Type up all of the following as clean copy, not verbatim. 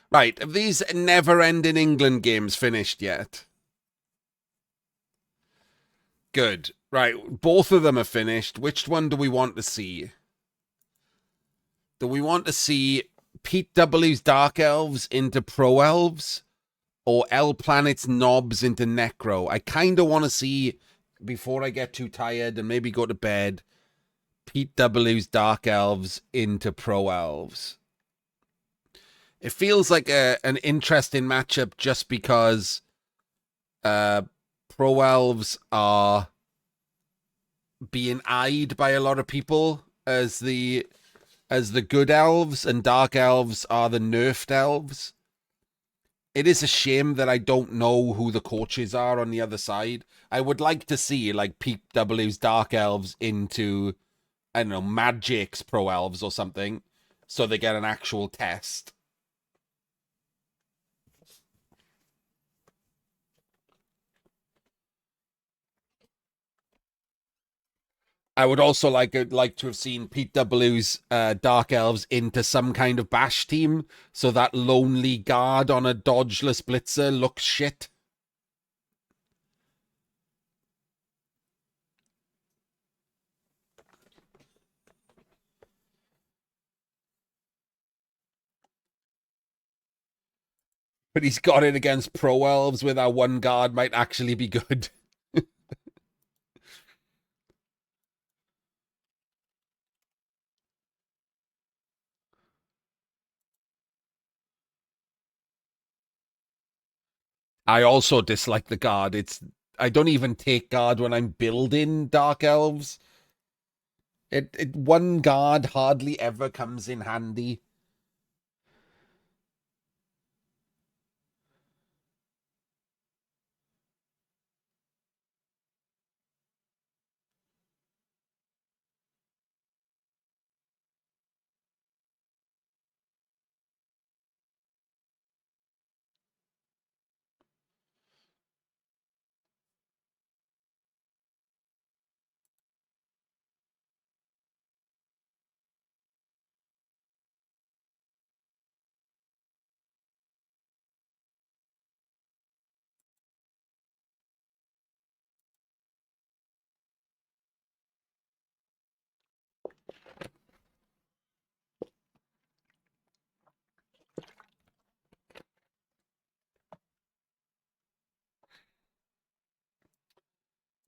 Right, have these never-ending England games finished yet? Good. Right, both of them are finished. Which one do we want to see? Do we want to see Pete W's Dark Elves into Pro Elves or L Planet's Knobs into Necro? I kind of want to see, before I get too tired and maybe go to bed, Pete W's Dark Elves into Pro Elves. It feels like an interesting matchup just because Pro Elves are being eyed by a lot of people as the good elves, and Dark Elves are the nerfed elves. It is a shame that I don't know who the coaches are on the other side. I would like to see like Pete W's Dark Elves into, I don't know, Magic's Pro Elves or something, so they get an actual test. I would also like to have seen Pete W's Dark Elves into some kind of bash team, so that lonely guard on a dodgeless blitzer looks shit. But he's got it against Pro Elves, where that one guard might actually be good. I also dislike the guard. I don't even take guard when I'm building Dark Elves. It one guard hardly ever comes in handy.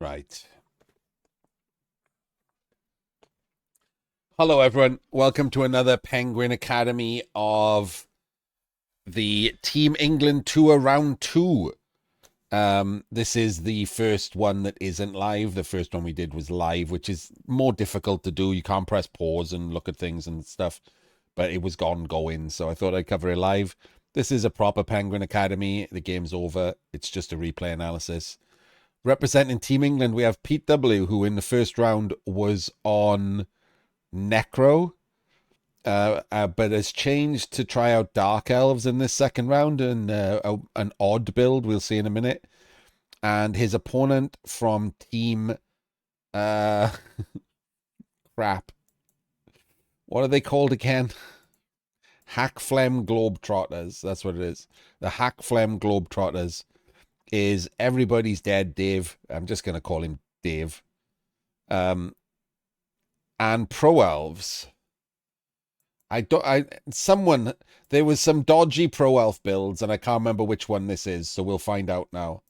Right. Hello, everyone. Welcome to another Penguin Academy of the Team England Tour Round 2. This is the first one that isn't live. The first one we did was live, which is more difficult to do. You can't press pause and look at things and stuff, but it was ongoing, so I thought I'd cover it live. This is a proper Penguin Academy. The game's over. It's just a replay analysis. Representing Team England, we have Pete W., who in the first round was on Necro, but has changed to try out Dark Elves in this second round, and an odd build we'll see in a minute. And his opponent from Team uh crap. What are they called again? Hakflem Globetrotters. That's what it is. The Hakflem Globetrotters is Everybody's Dead Dave. I'm just gonna call him Dave. And Pro Elves. There was some dodgy Pro Elf builds, and I can't remember which one this is, so we'll find out now.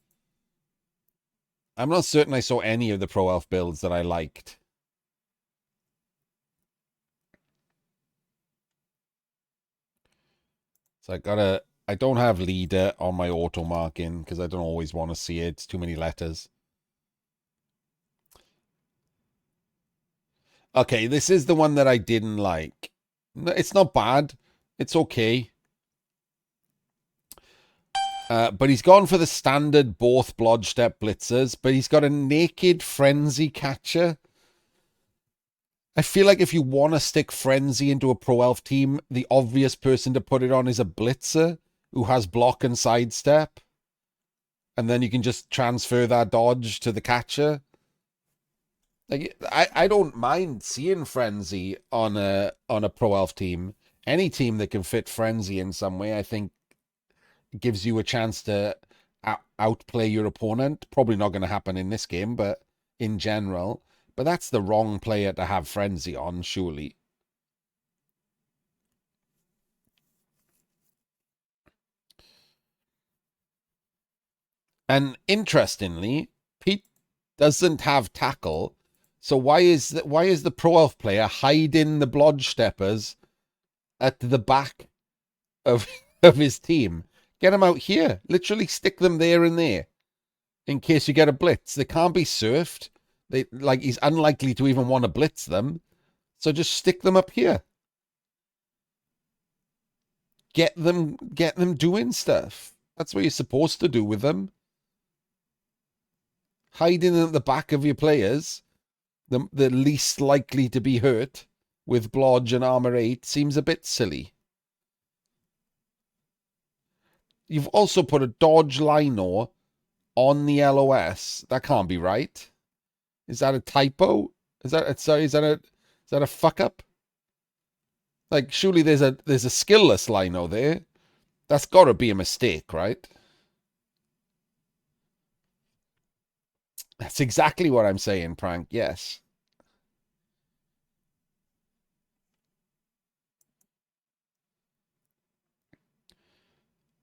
I'm not certain I saw any of the Pro Elf builds that I liked. So I don't have leader on my auto marking because I don't always want to see it. It's too many letters. Okay, this is the one that I didn't like. It's not bad. It's okay. But he's gone for the standard both Blodgestep blitzers, but he's got a naked frenzy catcher. I feel like if you want to stick frenzy into a pro elf team, the obvious person to put it on is a blitzer who has block and sidestep. And then you can just transfer that dodge to the catcher. Like I don't mind seeing frenzy on a pro elf team. Any team that can fit frenzy in some way, I think gives you a chance to outplay your opponent. Probably not going to happen in this game, but in general. But that's the wrong player to have Frenzy on, surely. And interestingly, Pete doesn't have tackle. So why is the Pro Elf player hiding the Blodge Steppers at the back of of his team? Get them out here. Literally stick them there and there in case you get a blitz. They can't be surfed. He's unlikely to even want to blitz them. So just stick them up here. Get them doing stuff. That's what you're supposed to do with them. Hiding at the back of your players, the least likely to be hurt with Blodge and Armor 8 seems a bit silly. You've also put a Dodge Lino on the LOS. That can't be right. Is that a typo? Is that a fuck up? Like, surely there's a skillless Lino there. That's got to be a mistake, right? That's exactly what I'm saying, Prank. Yes.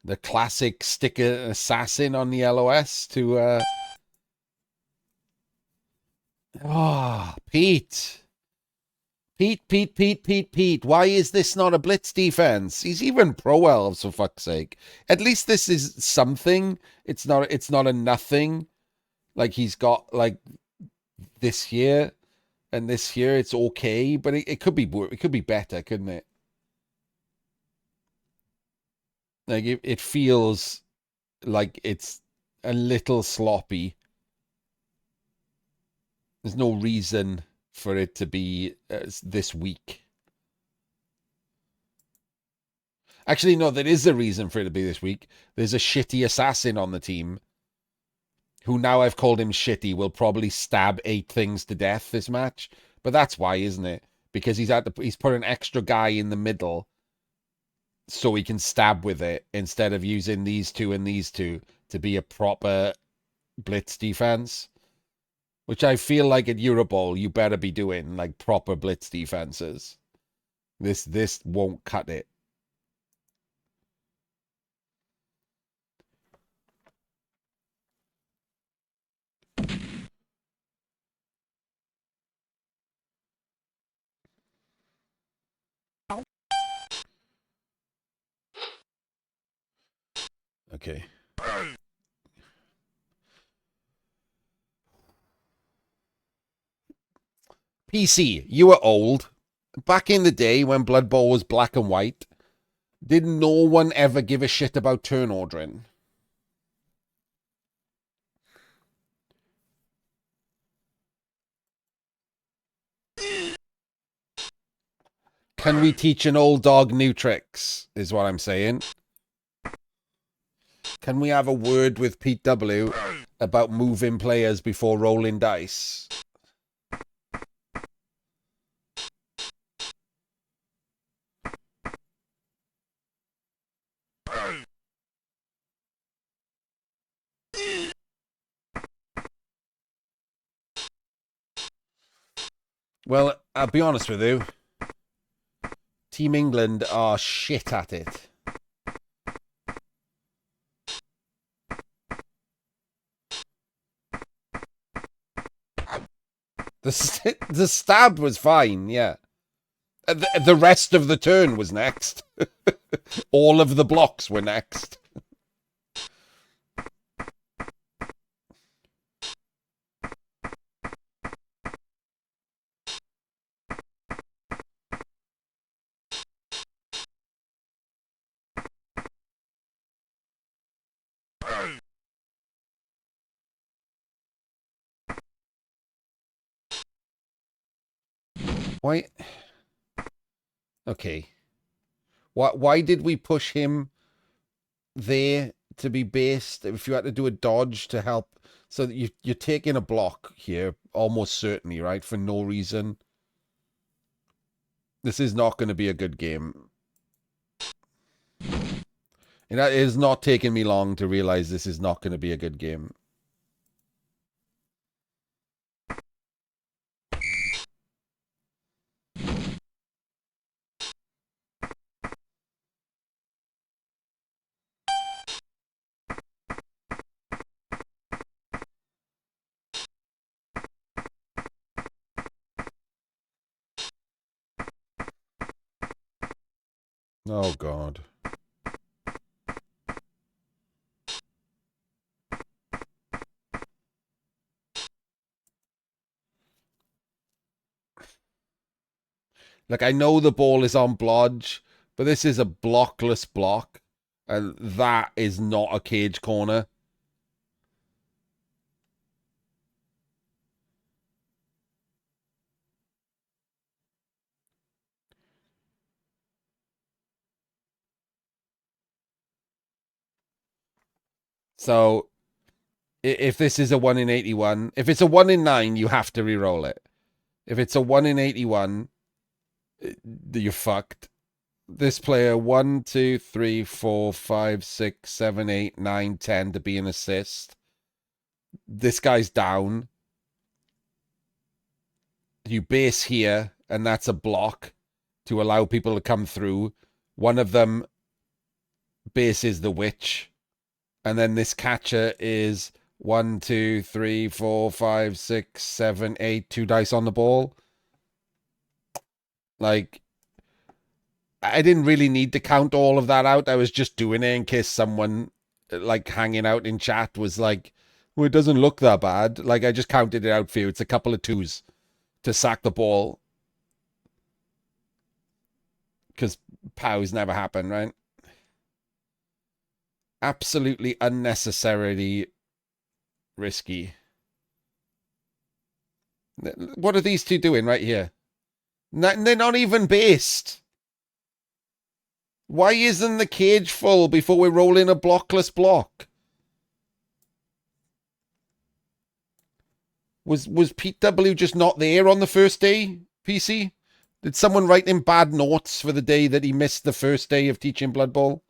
The classic stick an assassin on the LOS to Pete. Pete. Why is this not a blitz defense? He's even pro elves, for fuck's sake. At least this is something. It's not a nothing. Like he's got like this here and this here. It's okay, but it could be better, couldn't it? Like it feels like it's a little sloppy. There's no reason for it to be this weak. Actually, no, there is a reason for it to be this week. There's a shitty assassin on the team who, now I've called him shitty, will probably stab 8 things to death this match. But that's why, isn't it? Because he's put an extra guy in the middle so he can stab with it instead of using these two and these two to be a proper blitz defense. Which I feel like at Eurobowl you better be doing, like proper blitz defenses. This won't cut it. Okay. PC, you were old. Back in the day when Blood Bowl was black and white, did no one ever give a shit about turn ordering? Can we teach an old dog new tricks, is what I'm saying. Can we have a word with Pete W about moving players before rolling dice? Well, I'll be honest with you. Team England are shit at it. The stab was fine, yeah. The rest of the turn was next. All of the blocks were next. Why? Okay. Why did we push him there to be based? If you had to do a dodge to help, so that you're taking a block here, almost certainly, right? For no reason. This is not going to be a good game. It is not taking me long to realize this is not going to be a good game. Oh, God. Like, I know the ball is on blodge, but this is a blockless block, and that is not a cage corner. So, if this is a 1 in 81, if it's a 1 in 9, you have to re-roll it. If it's a 1 in 81, you're fucked. This player 1, 2, 3, 4, 5, 6, 7, 8, 9, 10 to be an assist. This guy's down. You base here, and that's a block to allow people to come through. One of them bases the witch, and then this catcher is 1, 2, 3, 4, 5, 6, 7, 8, 2 dice on the ball. Like, I didn't really need to count all of that out. I was just doing it in case someone, like, hanging out in chat was like, well, it doesn't look that bad. Like, I just counted it out for you. It's a couple of 2s to sack the ball. Because POWs never happen, right? Absolutely unnecessarily risky. What are these two doing right here? They're not even based. Why isn't the cage full before we roll in a blockless block? Was Pete W just not there on the first day, PC? Did someone write him bad notes for the day that he missed the first day of teaching Blood Bowl?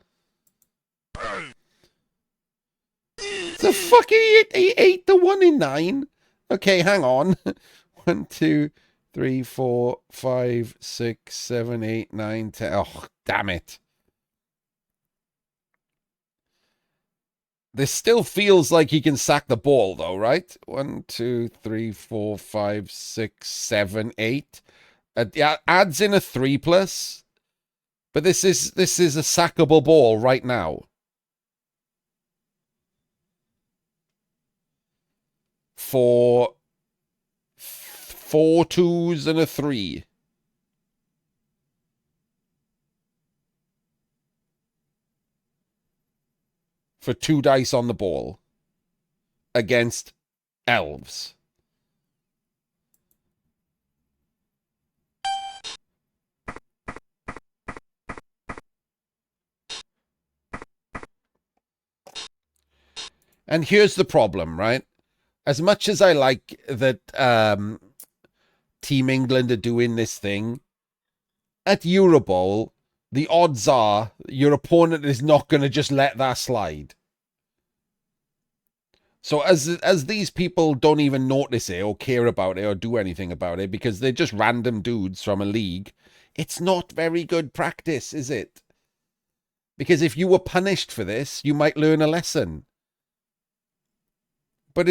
The fuck, he ate the 1 in 9? Okay, hang on. 1, 2, 3, 4, 5, 6, 7, 8, 9, 10. Oh, damn it. This still feels like he can sack the ball, though, right? 1, 2, 3, 4, 5, 6, 7, 8. Adds in a 3+. But this is a sackable ball right now. 4 2s and a 3. For 2 dice on the ball against elves. And here's the problem, right? As much as I like that Team England are doing this thing, at Eurobowl, the odds are your opponent is not going to just let that slide. So as these people don't even notice it or care about it or do anything about it because they're just random dudes from a league, it's not very good practice, is it? Because if you were punished for this, you might learn a lesson. But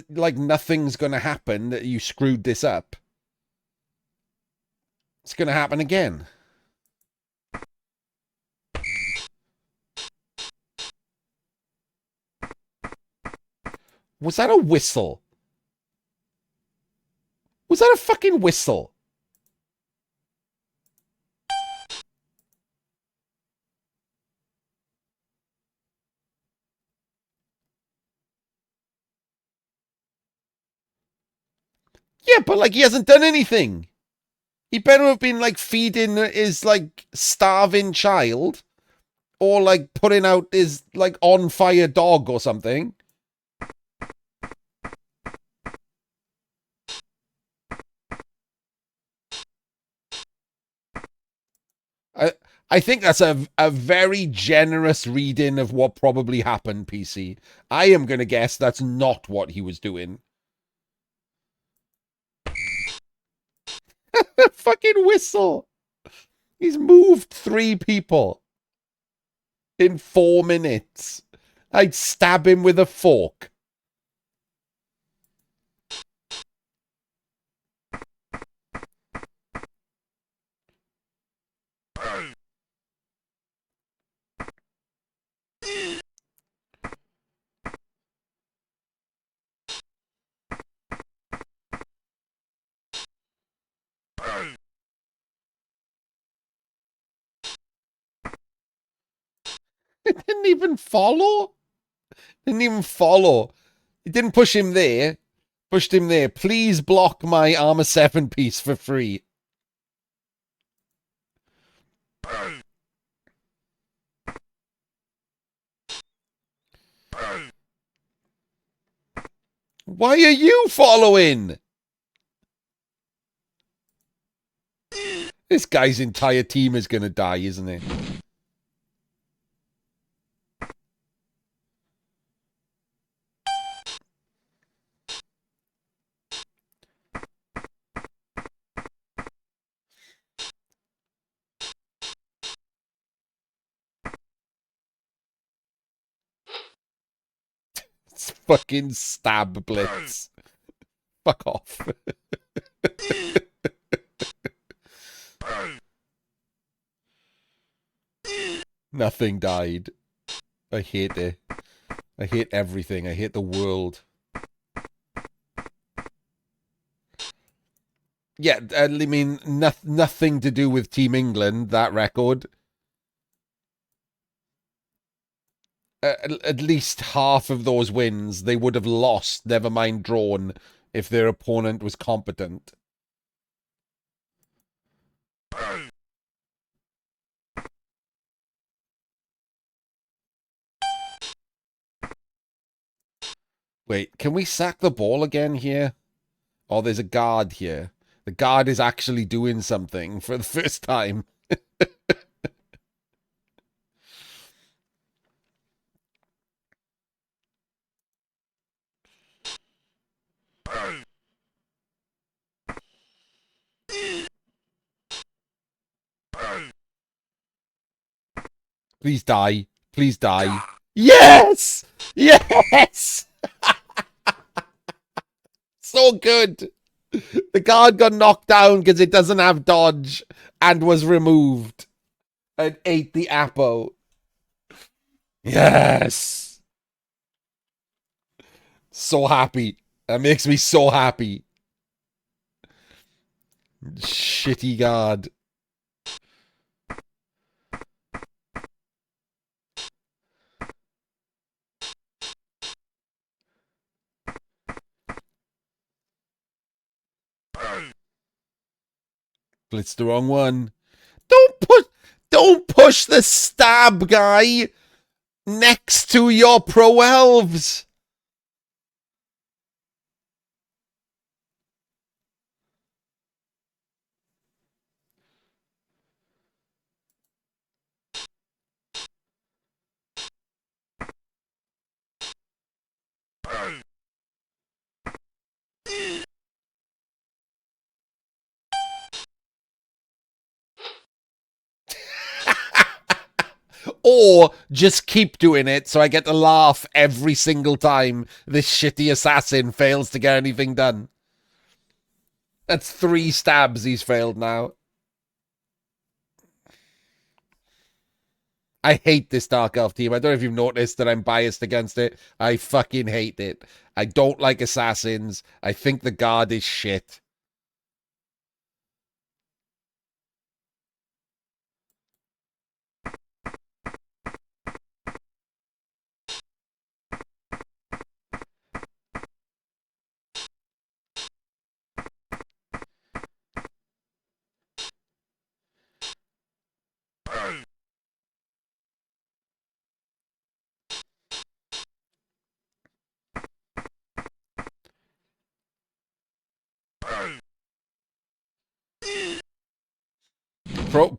like nothing's going to happen that you screwed this up. It's going to happen again. Was that a whistle? Was that a fucking whistle? Yeah, but like he hasn't done anything. He better have been like feeding his like starving child or like putting out his like on fire dog or something. I think that's a very generous reading of what probably happened, PC. I am going to guess that's not what he was doing. Fucking whistle. He's moved 3 people in 4 minutes. I'd stab him with a fork. It didn't even follow. Didn't even follow. It didn't push him there. Pushed him there. Please block my armor 7 piece for free. Why are you following? This guy's entire team is going to die, isn't it? It's fucking stab blitz. Fuck off. Nothing died. I hate it. I hate everything. I hate the world. Yeah, I mean, nothing to do with Team England, that record. At least half of those wins they would have lost, never mind drawn, if their opponent was competent. Wait, can we sack the ball again here? Oh, there's a guard here. The guard is actually doing something for the first time. Please die. Please die. Yes! Yes! So good. The guard got knocked down because it doesn't have dodge and was removed and ate the apple. Yes! So happy. That makes me so happy. Shitty guard. Blitz the wrong one. Don't push the stab guy next to your pro elves. Or just keep doing it so I get to laugh every single time this shitty assassin fails to get anything done. That's 3 stabs he's failed now. I hate this Dark Elf team. I don't know if you've noticed that I'm biased against it. I fucking hate it. I don't like assassins. I think the guard is shit.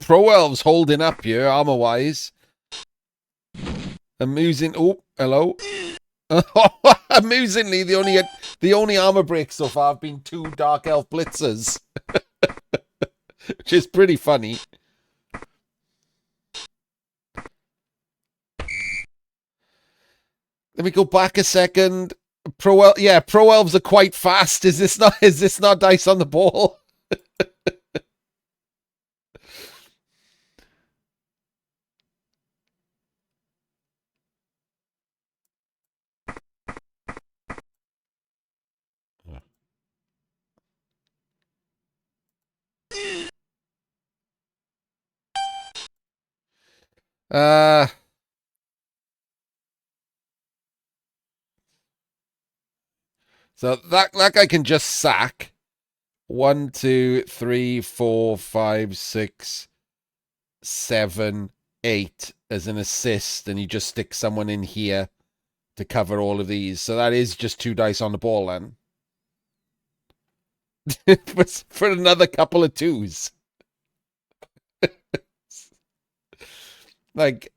Pro Elves holding up here, armor-wise. Amusing. Oh, hello. Amusingly, the only armor breaks so far have been 2 Dark Elf Blitzers. Which is pretty funny. Let me go back a second. Pro Elves are quite fast. Is this not dice on the ball? So that guy can just sack 1, 2, 3, 4, 5, 6, 7, 8 as an assist, and you just stick someone in here to cover all of these. So that is just 2 dice on the ball then. For another couple of 2s. Like,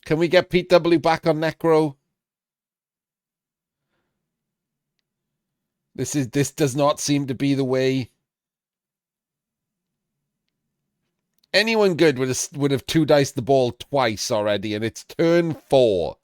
can we get Pete W back on Necro? This does not seem to be the way. Anyone good would have 2 diced the ball twice already, and it's turn 4.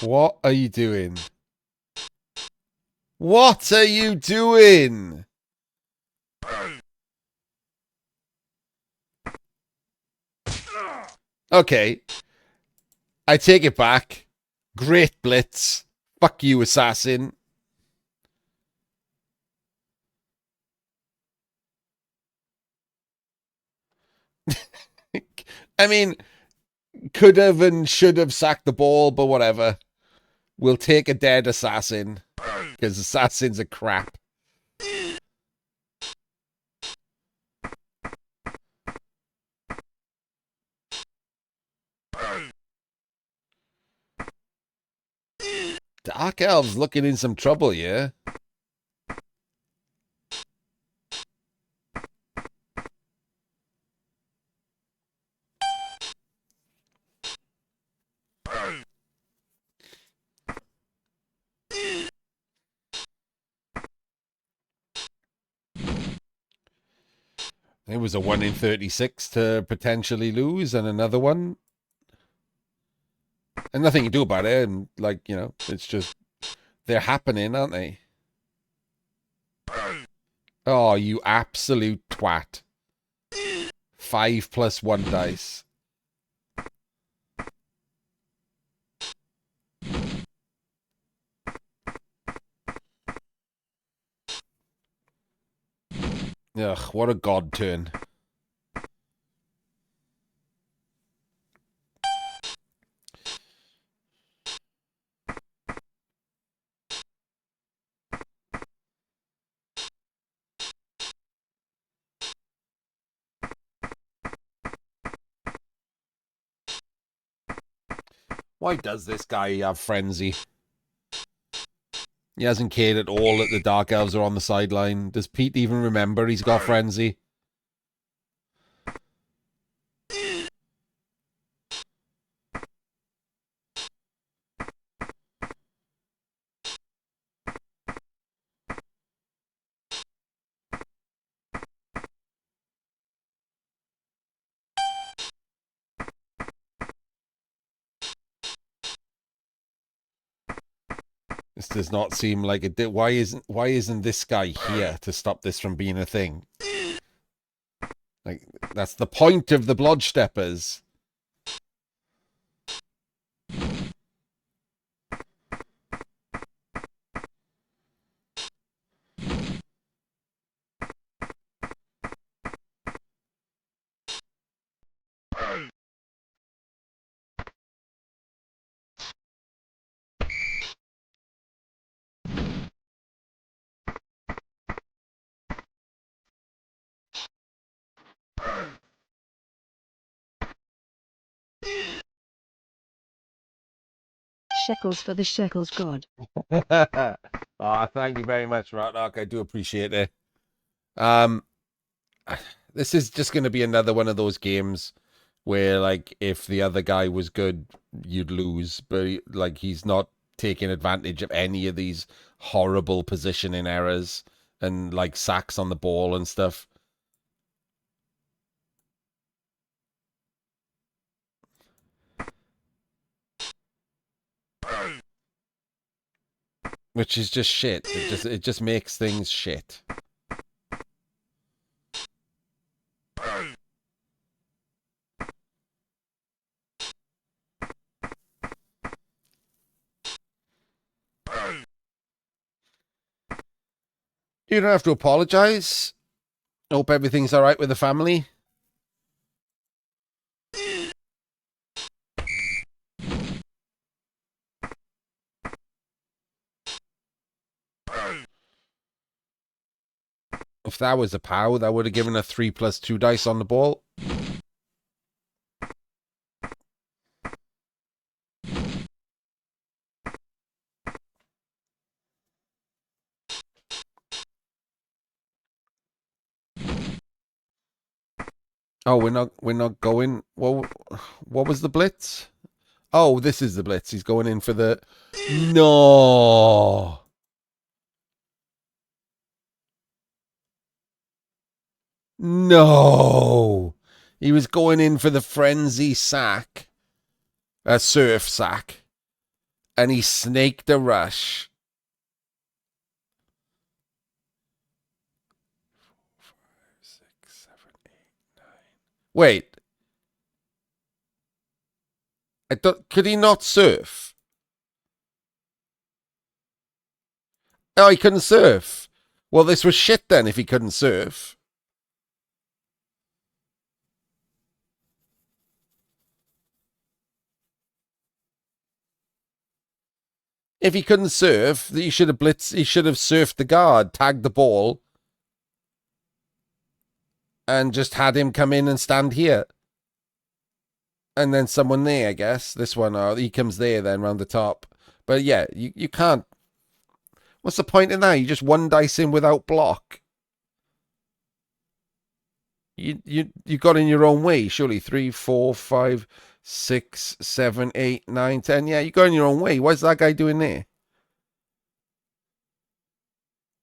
What are you doing? What are you doing? Okay. I take it back. Great blitz. Fuck you, assassin. I mean, could have and should have sacked the ball, but whatever. We'll take a dead assassin. Because assassins are crap. Dark Elves looking in some trouble, yeah? It was a 1 in 36 to potentially lose, and another one. And nothing you do about it, and, like, you know, it's just, they're happening, aren't they? Oh, you absolute twat. 5 plus 1 dice. Ugh, what a god turn. Why does this guy have frenzy? He hasn't cared at all that the Dark Elves are on the sideline. Does Pete even remember he's got frenzy? This does not seem like it. Why isn't this guy here to stop this from being a thing? Like, that's the point of the Blodge Steppers. shekels for the shekels god. Oh, thank you very much, Rock. I do appreciate it. This is just going to be another one of those games where, like, if the other guy was good, you'd lose. But, like, he's not taking advantage of any of these horrible positioning errors and, like, sacks on the ball and stuff. Which is just shit. It just makes things shit. You don't have to apologize. Hope everything's all right with the family. If that was a POW, that would have given a 3+2 dice on the ball. Oh, we're not going. What was the blitz? Oh, this is the blitz. He's going in for the. No. No. He was going in for the frenzy sack. A surf sack. And he snaked a rush. 4, 5, 6, 7, 8, 9. Wait. Could he not surf? Oh, he couldn't surf. Well, this was shit then if he couldn't surf. If he couldn't surf, he should have blitzed. He should have surfed the guard, tagged the ball, and just had him come in and stand here. And then someone there, I guess. This one, he comes there then, round the top. But yeah, you can't. What's the point in that? You just one dice in without block. You got in your own way, surely. 3, 4, 5, 6, 7, 8, 9, 10. Yeah, you got in your own way. What's that guy doing there?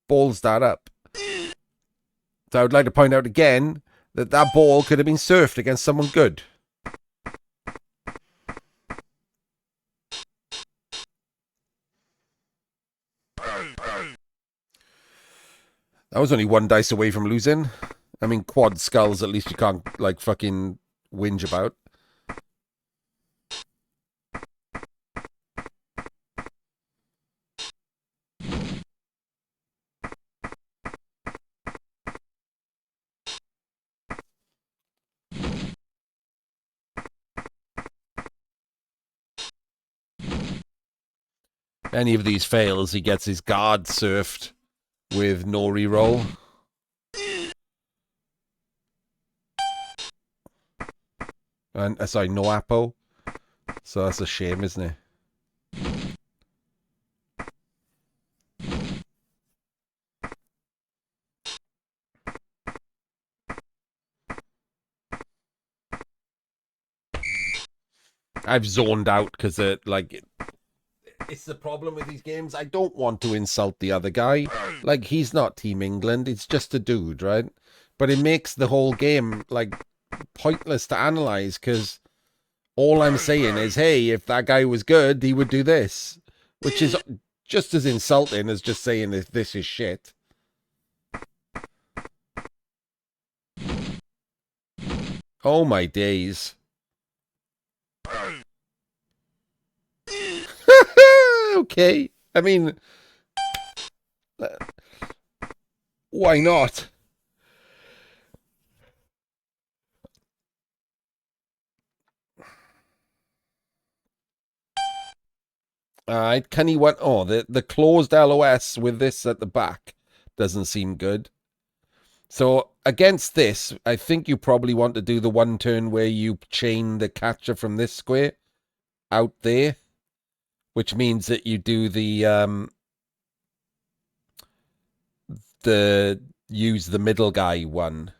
Balls that up. So I would like to point out again that that ball could have been surfed against someone good. That was only one dice away from losing. I mean, quad skulls, at least you can't, like, fucking whinge about. Any of these fails, he gets his guard surfed with no reroll. And sorry, no appo. So that's a shame, isn't it? I've zoned out because it's the problem with these games. I don't want to insult the other guy. Like, he's not Team England. It's just a dude, right? But it makes the whole game, like, pointless to analyze because all I'm saying is, hey, if that guy was good, he would do this. Which is just as insulting as just saying this is shit. Oh, my days. Okay. I mean, why not? Can he want? Oh, the closed LOS with this at the back doesn't seem good. So against this, I think you probably want to do the one turn where you chain the catcher from this square out there. which means that you do the use the middle guy one.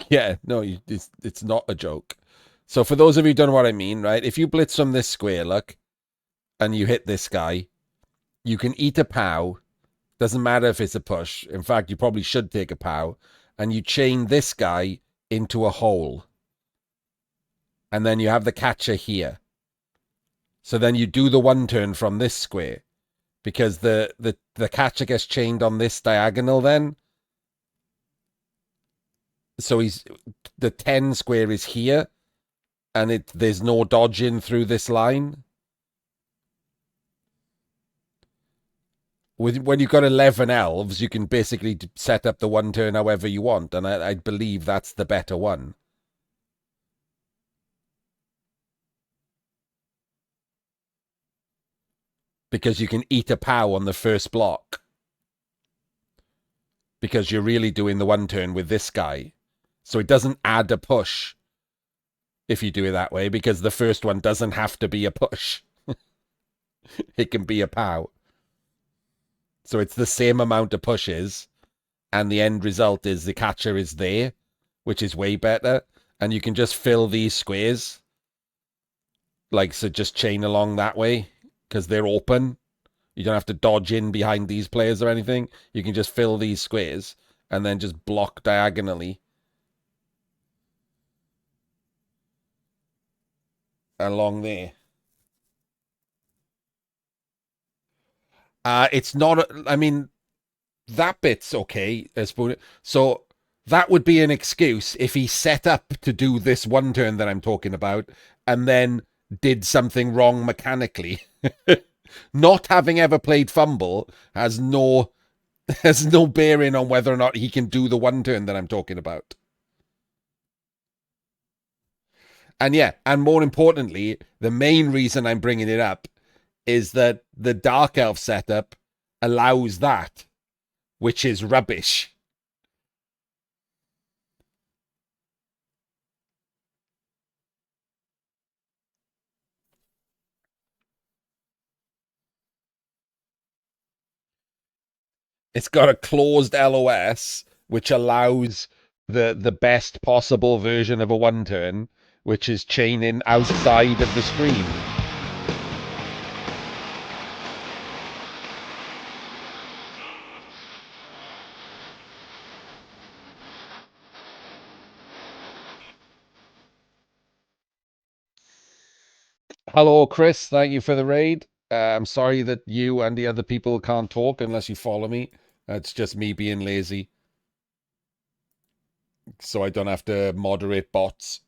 Yeah, no, it's not a joke. So for those of you who don't know what I mean, right? If you blitz from this square, look, and you hit this guy, you can eat a POW. Doesn't matter if it's a push. In fact, you probably should take a POW. And you chain this guy into a hole. And then you have the catcher here. So then you do the one turn from this square. Because the catcher gets chained on this diagonal then. So the 10 square is here. And there's no dodging through this line. When you've got 11 elves, you can basically set up the one turn however you want, and I believe that's the better one. Because you can eat a POW on the first block. Because you're really doing the one turn with this guy. So it doesn't add a push if you do it that way, because the first one doesn't have to be a push. It can be a POW. So it's the same amount of pushes, and the end result is the catcher is there, which is way better. And you can just fill these squares. Like, so just chain along that way, because they're open. You don't have to dodge in behind these players or anything. You can just fill these squares and then just block diagonally along there. It's not, I mean, that bit's okay. So that would be an excuse if he set up to do this one turn that I'm talking about and then did something wrong mechanically. Not having ever played Fumble has no bearing on whether or not he can do the one turn that I'm talking about. And yeah, and more importantly, the main reason I'm bringing it up is that the Dark Elf setup allows that, which is rubbish. It's got a closed LOS, which allows the best possible version of a one turn, which is chaining outside of the screen. Hello, Chris. Thank you for the raid. I'm sorry that you and the other people can't talk unless you follow me. It's just me being lazy, so I don't have to moderate bots.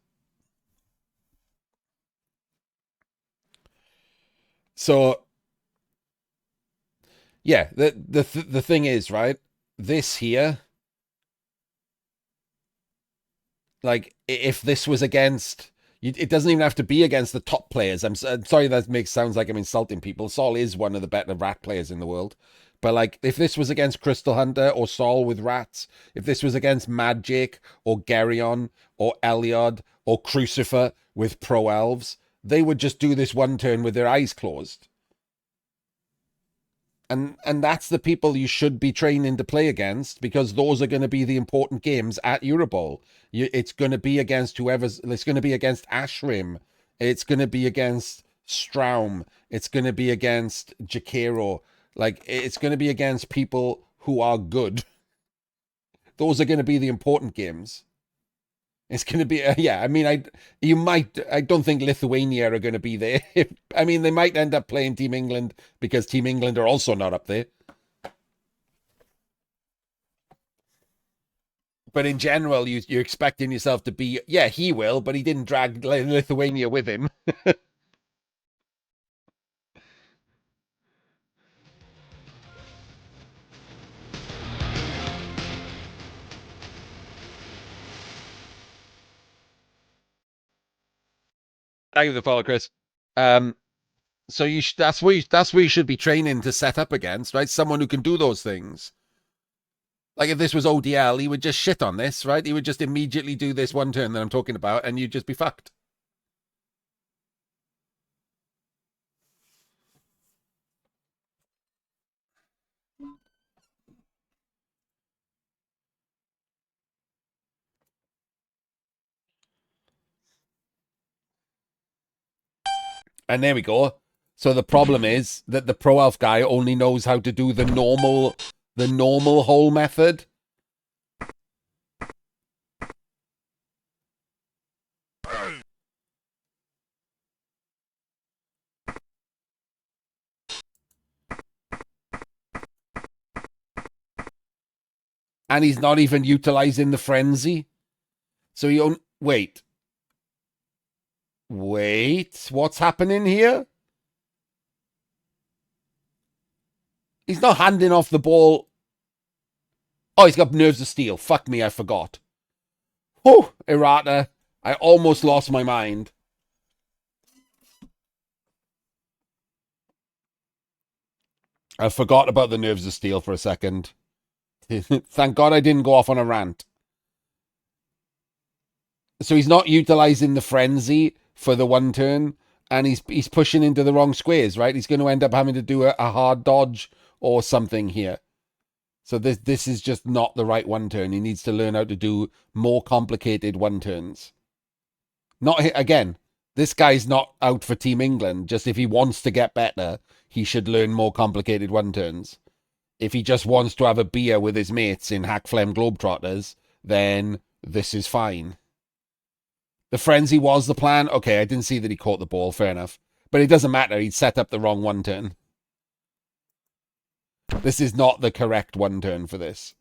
So yeah, the thing is, right? This here, like, if this was against, it doesn't even have to be against the top players. I'm sorry that sounds like I'm insulting people. Sol is one of the better rat players in the world. But like, if this was against Crystal Hunter or Sol with rats, if this was against Mad Jake or Geryon or Eliod or Crucifer with pro elves, they would just do this one turn with their eyes closed. And that's the people you should be training to play against, because those are going to be the important games at Eurobowl. It's going to be against whoever's. It's going to be against Ashrim. It's going to be against Straum. It's going to be against Jakero. Like, it's going to be against people who are good. Those are going to be the important games. It's going to be, yeah. I mean, I don't think Lithuania are going to be there. I mean, they might end up playing Team England because Team England are also not up there. But in general, you're expecting yourself to be, yeah, he will, but he didn't drag Lithuania with him. Thank you for the follow, Chris. Um, so that's where you should be training to set up against, right? Someone who can do those things. Like, if this was ODL, he would just shit on this, right? He would just immediately do this one turn that I'm talking about, and you'd just be fucked. And there we go. So the problem is that the Pro Elf guy only knows how to do the normal hole method. And he's not even utilizing the frenzy. So he wait. Wait, what's happening here? He's not handing off the ball. Oh, he's got nerves of steel. Fuck me, I forgot. Oh, errata. I almost lost my mind. I forgot about the nerves of steel for a second. Thank God I didn't go off on a rant. So he's not utilizing the frenzy for the one turn, and he's pushing into the wrong squares, right? He's going to end up having to do a hard dodge or something here. So this is just not the right one turn. He needs to learn how to do more complicated one turns. Not again. This guy's not out for Team England. Just if he wants to get better, he should learn more complicated one turns. If he just wants to have a beer with his mates in Hakflem Globetrotters, then this is fine. The frenzy was the plan. Okay, I didn't see that he caught the ball. Fair enough. But it doesn't matter. He'd set up the wrong one turn. This is not the correct one turn for this.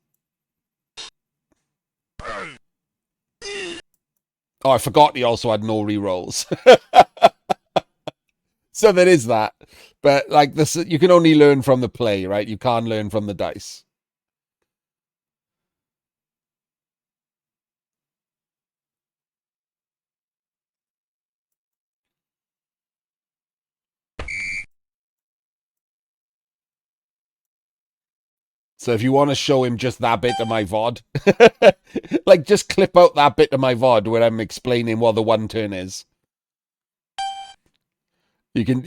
Oh, I forgot he also had no rerolls. So there is that. But like this, you can only learn from the play, right? You can't learn from the dice. So if you want to show him just that bit of my VOD, like just clip out that bit of my VOD where I'm explaining what the one turn is. You can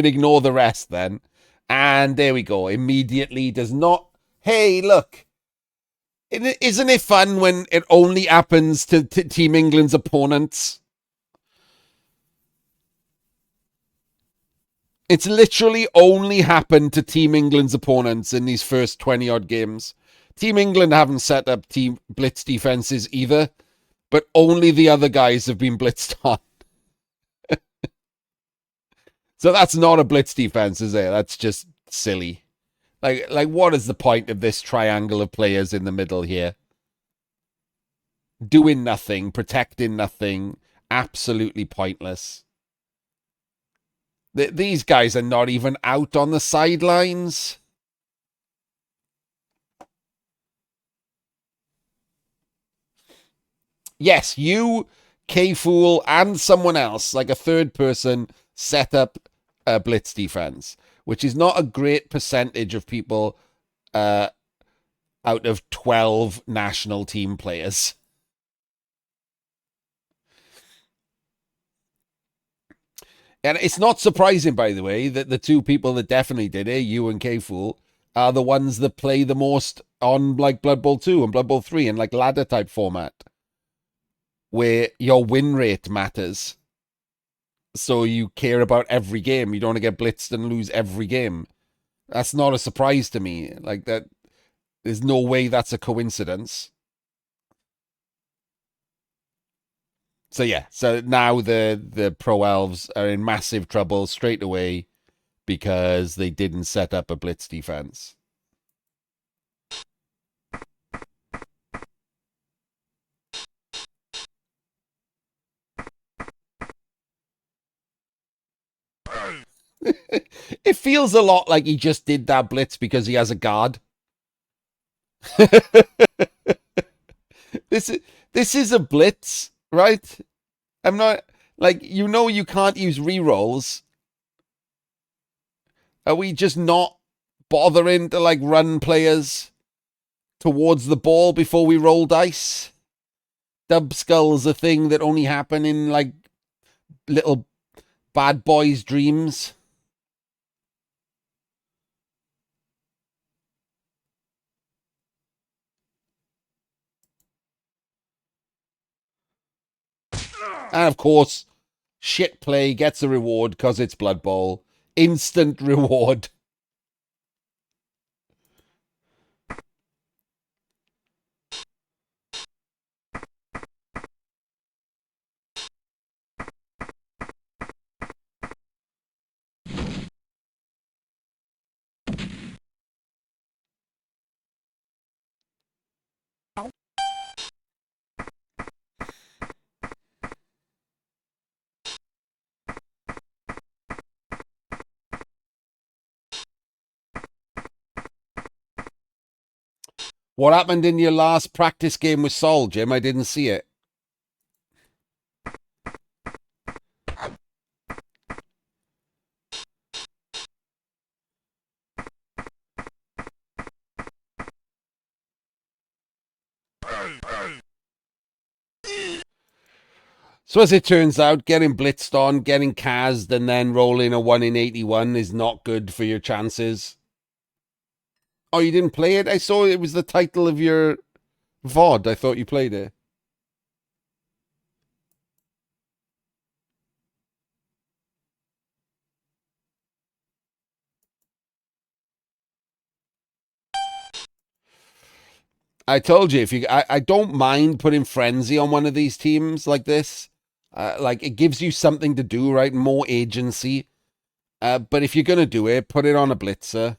ignore the rest then. And there we go. Immediately does not. Hey, look. Isn't it fun when it only happens to Team England's opponents? It's literally only happened to Team England's opponents in these first 20-odd games. Team England haven't set up team blitz defenses either, but only the other guys have been blitzed on. So that's not a blitz defense, is it? That's just silly. Like, what is the point of this triangle of players in the middle here? Doing nothing, protecting nothing, absolutely pointless. These guys are not even out on the sidelines. Yes, you, K-Fool, and someone else, like a third person, set up a blitz defense, which is not a great percentage of people out of 12 national team players. And it's not surprising, by the way, that the two people that definitely did it, you and K-Fool, are the ones that play the most on like Blood Bowl 2 and Blood Bowl 3 and like ladder type format, where your win rate matters. So you care about every game. You don't want to get blitzed and lose every game. That's not a surprise to me. Like that, there's no way that's a coincidence. So yeah, so now the Pro Elves are in massive trouble straight away because they didn't set up a blitz defense. It feels a lot like he just did that blitz because he has a guard. This is a blitz, right? I'm not like you can't use rerolls. Are we just not bothering to like run players? towards the ball before we roll dice. Dub skulls a thing that only happen in like little bad boys' dreams. And of course, shit play gets a reward because it's Blood Bowl. Instant reward. What happened in your last practice game with Sol, Jim? I didn't see it. So as it turns out, getting blitzed on, getting cased, and then rolling a 1 in 81 is not good for your chances. Oh, you didn't play it? I saw it was the title of your VOD. I thought you played it. I told you, I don't mind putting Frenzy on one of these teams like this. Like, it gives you something to do, right? More agency. But if you're going to do it, put it on a blitzer.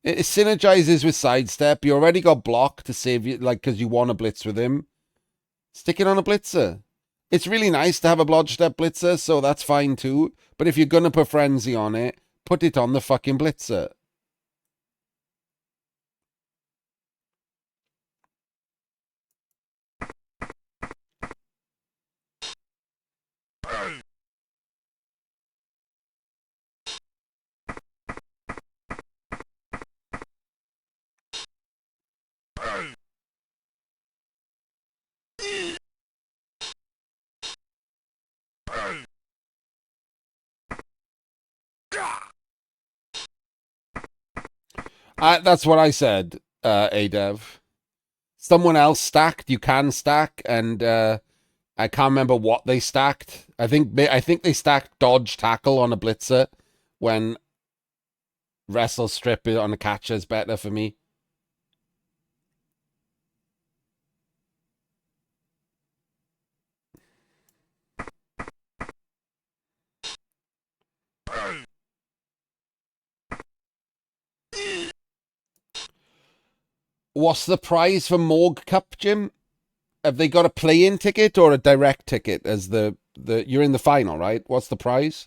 It synergizes with sidestep. You already got block to save you, like, because you want to blitz with him. Stick it on a blitzer. It's really nice to have a blodge step blitzer, so that's fine too. But if you're going to put Frenzy on it, put it on the fucking blitzer. That's what I said, Adev. Someone else stacked. You can stack, and I can't remember what they stacked. I think they stacked dodge tackle on a blitzer when wrestle strip on a catcher is better for me. What's the prize for Morg Cup, Jim? Have they got a play-in ticket or a direct ticket as the you're in the final, right? What's the prize?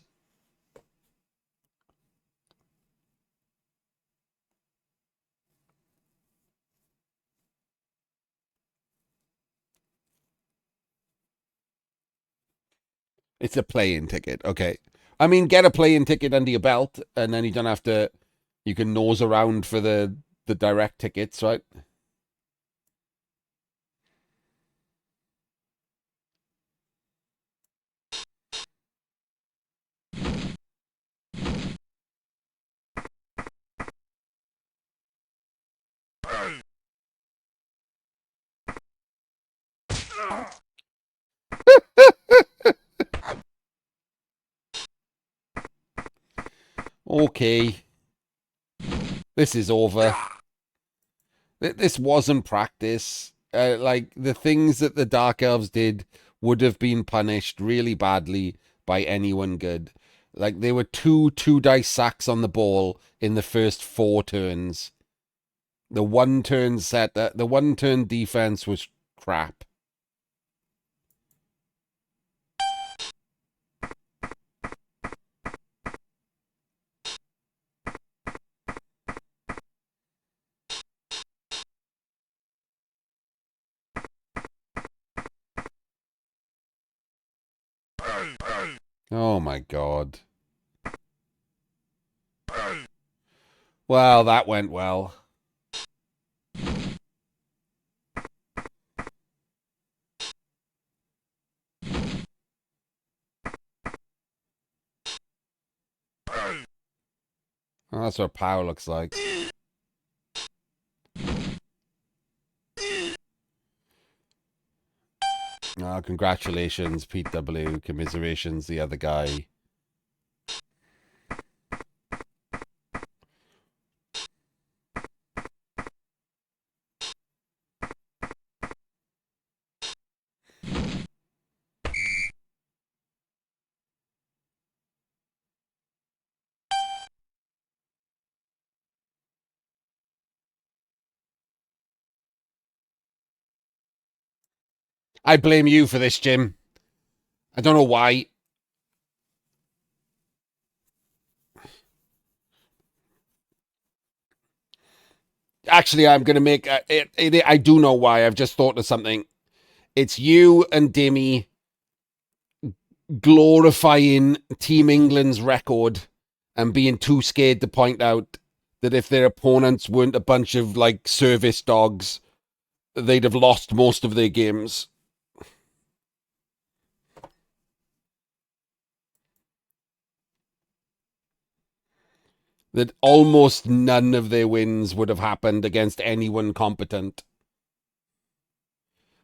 It's a play-in ticket. Okay. I mean, get a play-in ticket under your belt, and then you don't have to. You can nose around for the direct tickets, right? Okay. This is over. This wasn't practice. Like, the things that the Dark Elves did would have been punished really badly by anyone good. Like, there were two dice sacks on the ball in the first 4 turns. The one turn defense was crap. Oh my god. Well, that went well. Oh, that's what power looks like. Oh, congratulations, Pete W. Commiserations, the other guy. I blame you for this, Jim. I don't know why. Actually, I'm going to make it. I do know why. I've just thought of something. It's you and Dimmy glorifying Team England's record and being too scared to point out that if their opponents weren't a bunch of like service dogs, they'd have lost most of their games. That almost none of their wins would have happened against anyone competent.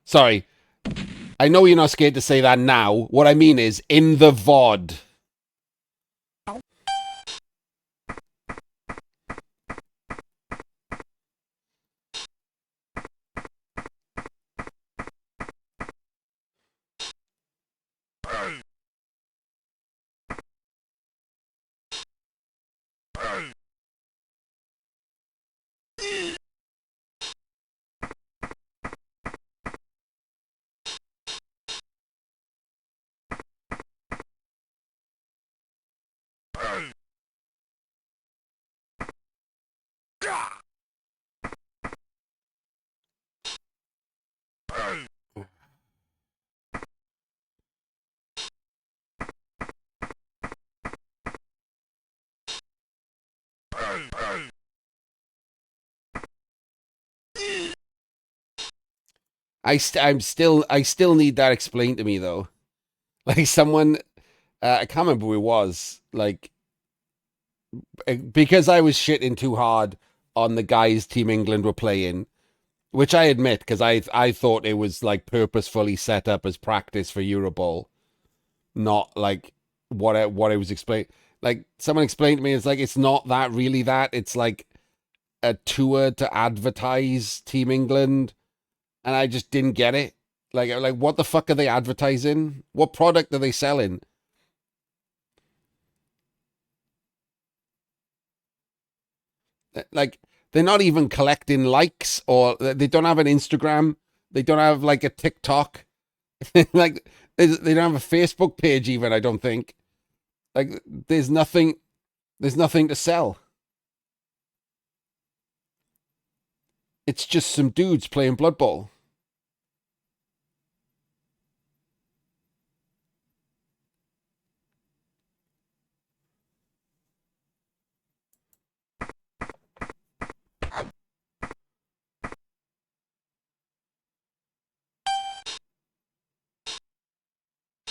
Sorry, I know you're not scared to say that now. What I mean is in the VOD. I still need that explained to me though. Like someone, I can't remember who it was. Like because I was shitting too hard on the guys Team England were playing, which I admit because I thought it was like purposefully set up as practice for Euroball, not like what I was explaining. Like someone explained to me, it's like it's not that really that. It's like a tour to advertise Team England, and I just didn't get it. Like what the fuck are they advertising? What product are they selling? Like they're not even collecting likes, or they don't have an Instagram. They don't have like a TikTok. Like they don't have a Facebook page even. I don't think. Like there's nothing. There's nothing to sell. It's just some dudes playing Blood Bowl.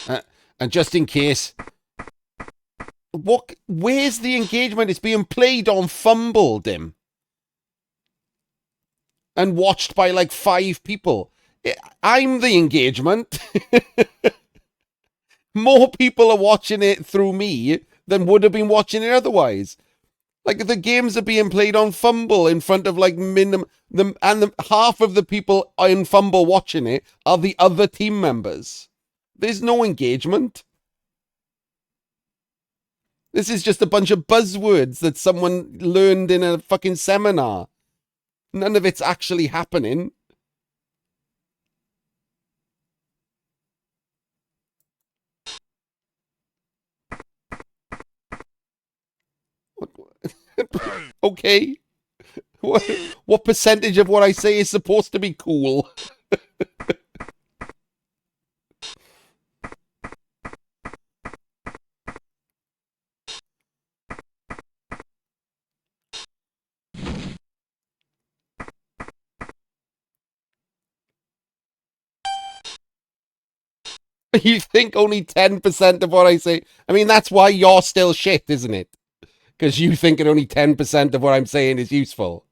Uh, and just in case, what? Where's the engagement? It's being played on Fumble, Dim, and watched by like 5 people. I'm the engagement. More people are watching it through me than would have been watching it otherwise. Like the games are being played on Fumble in front of like minimum half of the people in Fumble watching it are the other team members. There's no engagement. This is just a bunch of buzzwords that someone learned in a fucking seminar. None of it's actually happening. Okay. What percentage of what I say is supposed to be cool? You think only 10% of what I say. I mean, that's why you're still shit, isn't it? Because you think that only 10% of what I'm saying is useful.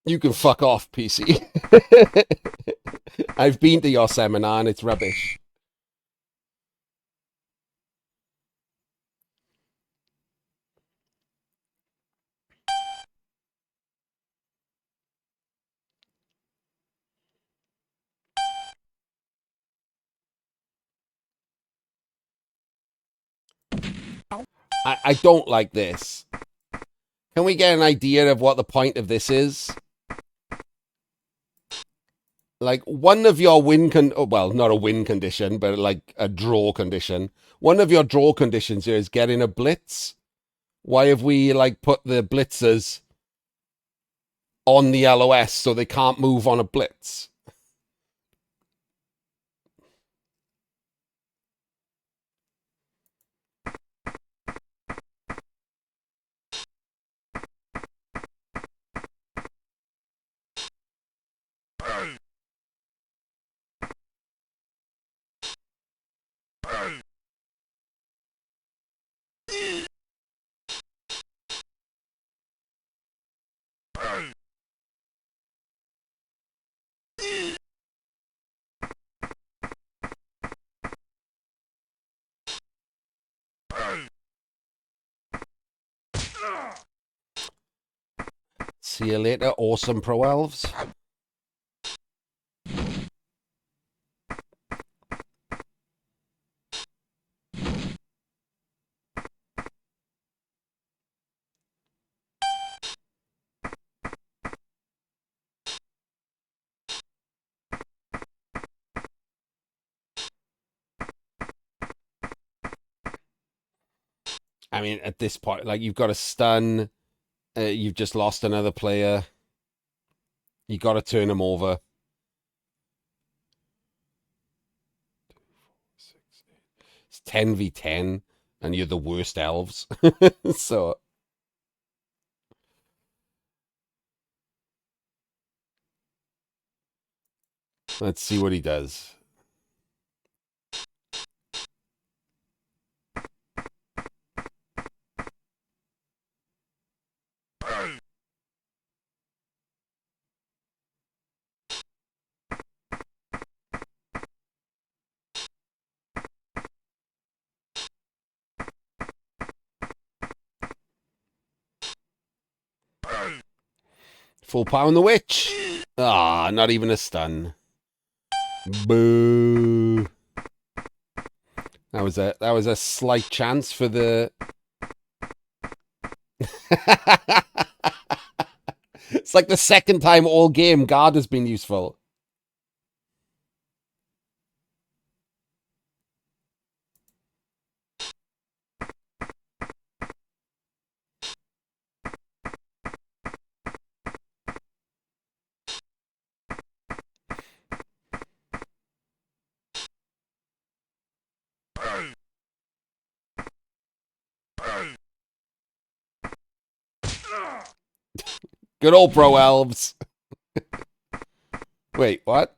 You can fuck off, PC. I've been to your seminar and it's rubbish. I don't like this. Can we get an idea of what the point of this is? Like, one of your well, not a win condition, but like a draw condition. One of your draw conditions here is getting a blitz. Why have we, like, put the blitzers on the LOS so they can't move on a blitz? See you later, awesome pro elves. I mean, at this point, like, you've got a stun. You've just lost another player. You got to turn him over. It's 10v10, and you're the worst elves. So let's see what he does. Full power on the witch. Ah, not even a stun. Boo. That was a slight chance for the. It's like the second time all game guard has been useful. Good old pro elves. Wait, what?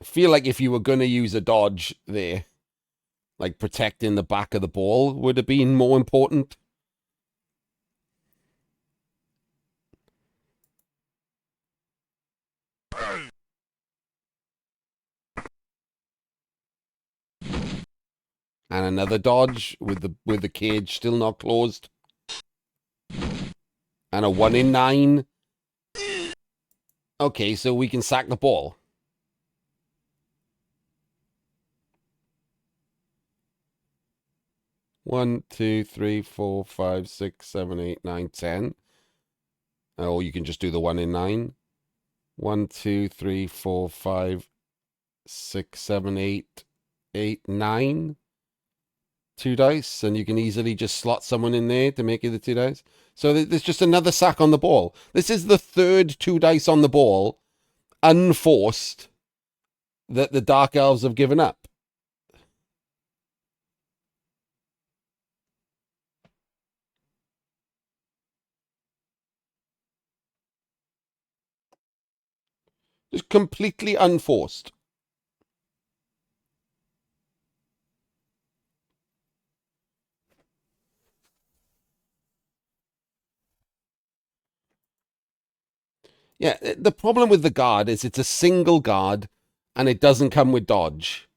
I feel like if you were going to use a dodge there, like protecting the back of the ball would have been more important. And another dodge with the cage still not closed. And a 1 in 9. Okay, so we can sack the ball. One, two, three, four, five, six, seven, eight, nine, 10. Oh, you can just do the 1 in 9. 1, 2, 3, 4, 5, 6, 7, 8. 8, 9. 2 dice, and you can easily just slot someone in there to make you the 2 dice. So there's just another sack on the ball. This is the third 2 dice on the ball, unforced, that the Dark Elves have given up. Just completely unforced. Yeah, the problem with the guard is it's a single guard and it doesn't come with dodge.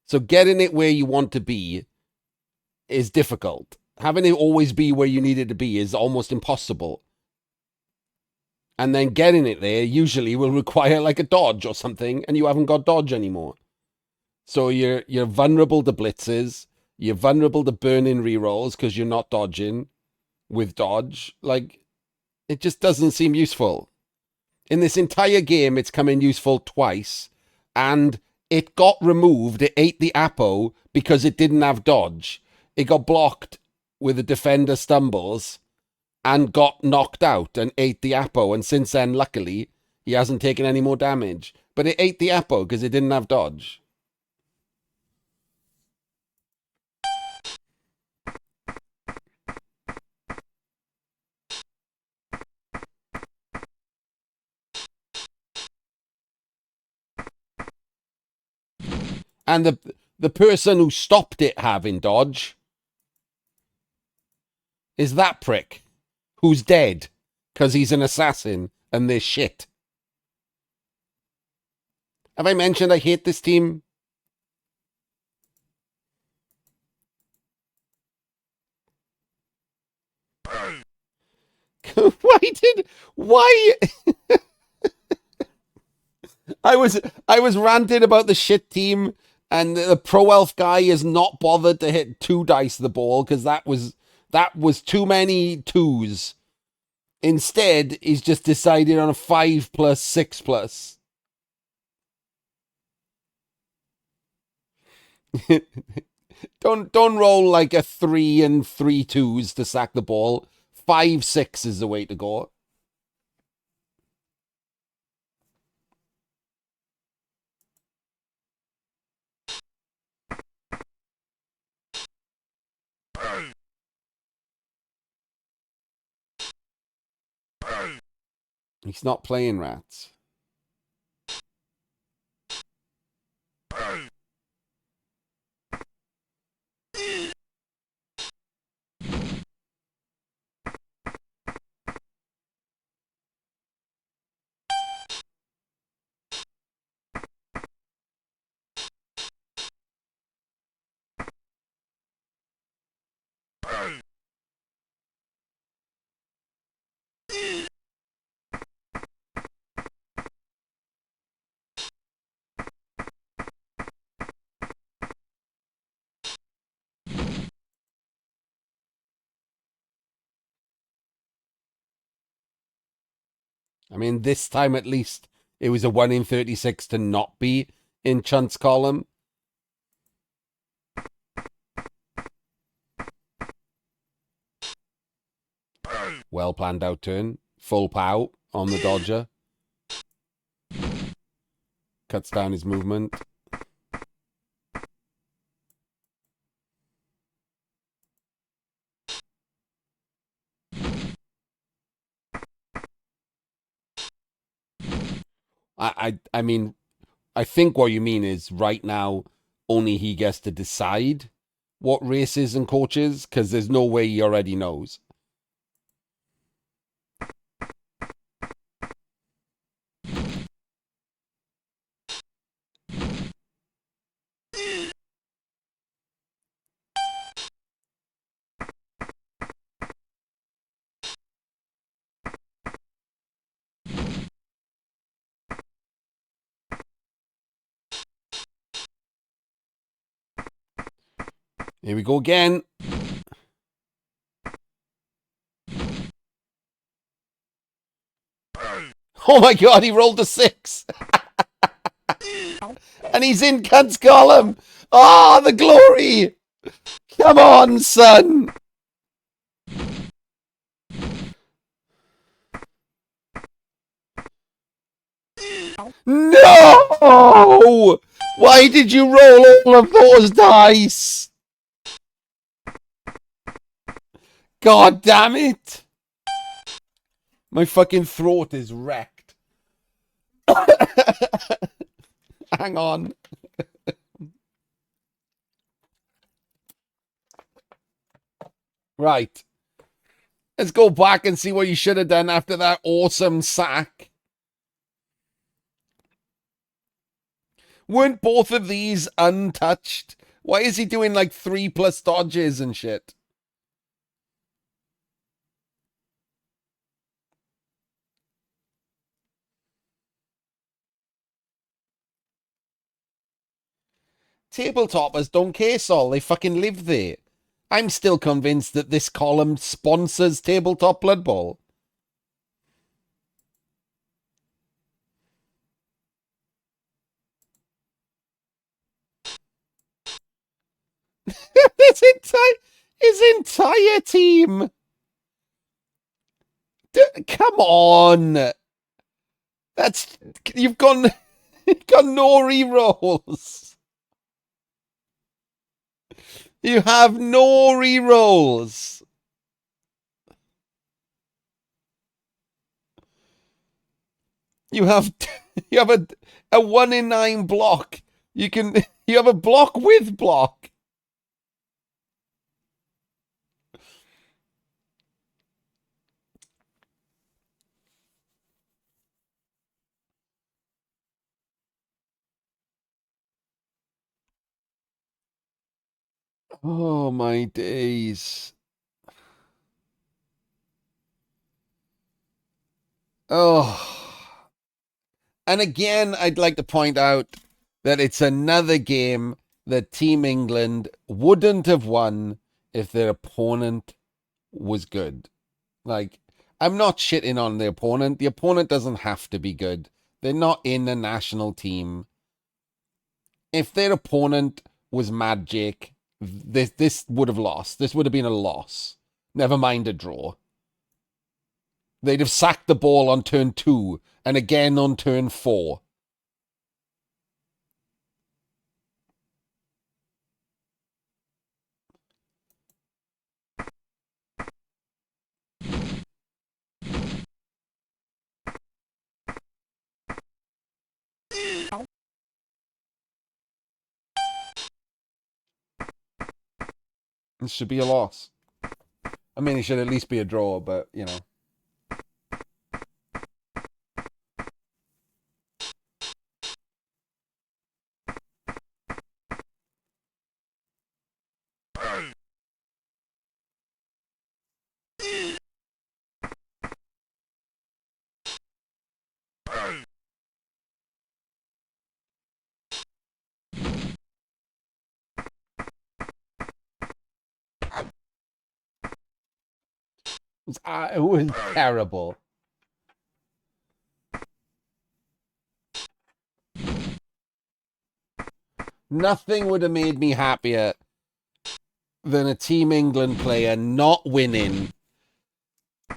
So getting it where you want to be is difficult. Having it always be where you need it to be is almost impossible. And then getting it there usually will require like a dodge or something, and you haven't got dodge anymore. So you're vulnerable to blitzes, you're vulnerable to burn-in rerolls because you're not dodging with dodge. Like, it just doesn't seem useful. In this entire game, it's come in useful twice, and it got removed. It ate the Apo because it didn't have dodge. It got blocked with the defender stumbles and got knocked out and ate the Apo. And since then, luckily, he hasn't taken any more damage. But it ate the Apo because it didn't have dodge. And the person who stopped it having dodge is that prick who's dead because he's an assassin and they're shit. Have I mentioned I hate this team? Why I was ranting about the shit team, and the pro elf guy is not bothered to hit 2 dice the ball because that was too many 2s. Instead, he's just decided on a 5 plus 6 plus. Don't roll like a 3 and 3 2s to sack the ball. 5 6 is the way to go. He's not playing rats. I mean, this time at least, it was a 1 in 36 to not be in Chunt's column. Well planned out turn. Full pow on the dodger. Cuts down his movement. I mean, I think what you mean is right now only he gets to decide what races and coaches, because there's no way he already knows. Here we go again. Oh my god, he rolled a 6. And he's in Cunt's column. Ah, the glory. Come on, son. No! Why did you roll all of those dice? God damn it. My fucking throat is wrecked. Hang on. Right. Let's go back and see what you should have done after that awesome sack. Weren't both of these untouched? Why is he doing like 3+ dodges and shit? Tabletoppers don't care, Sol. They fucking live there. I'm still convinced that this column sponsors Tabletop Blood Bowl. His entire team. Come on. That's you've got no rerolls. You have no rerolls. You have a 1 in 9 block. You have a block with block. Oh my days. Oh. And again, I'd like to point out that it's another game that Team England wouldn't have won if their opponent was good. Like, I'm not shitting on the opponent. The opponent doesn't have to be good. They're not in a national team. If their opponent was Magic, this would have lost. This would have been a loss. Never mind a draw. They'd have sacked the ball on turn 2 and again on turn 4. This should be a loss. I mean, it should at least be a draw, but, you know. It was terrible. Nothing would have made me happier than a Team England player not winning.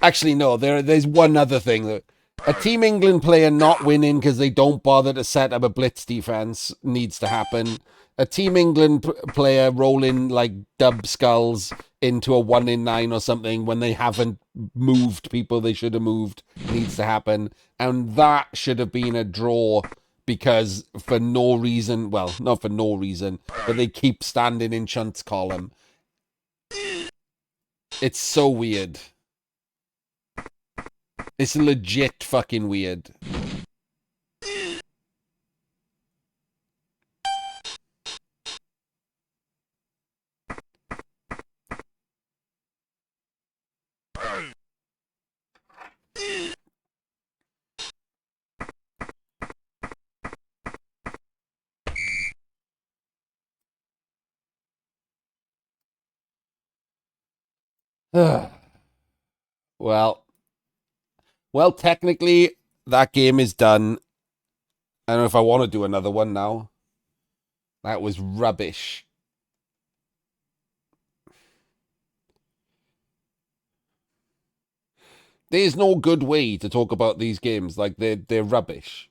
Actually, no, there's one other thing. That a Team England player not winning because they don't bother to set up a blitz defense needs to happen. A Team England player rolling like dub skulls into a 1 in 9 or something when they haven't moved people they should have moved needs to happen. And that should have been a draw because for no reason, well, not for no reason, but they keep standing in Chunt's column. It's so weird. It's legit fucking weird. Well, technically, that game is done. I don't know if I want to do another one now. That was rubbish. There's no good way to talk about these games. Like, they're rubbish.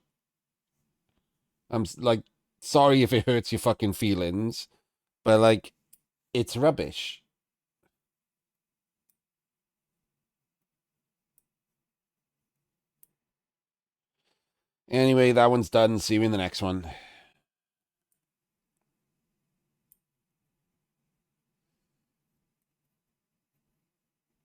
I'm like, sorry if it hurts your fucking feelings, but like, it's rubbish. Anyway, that one's done. See you in the next one.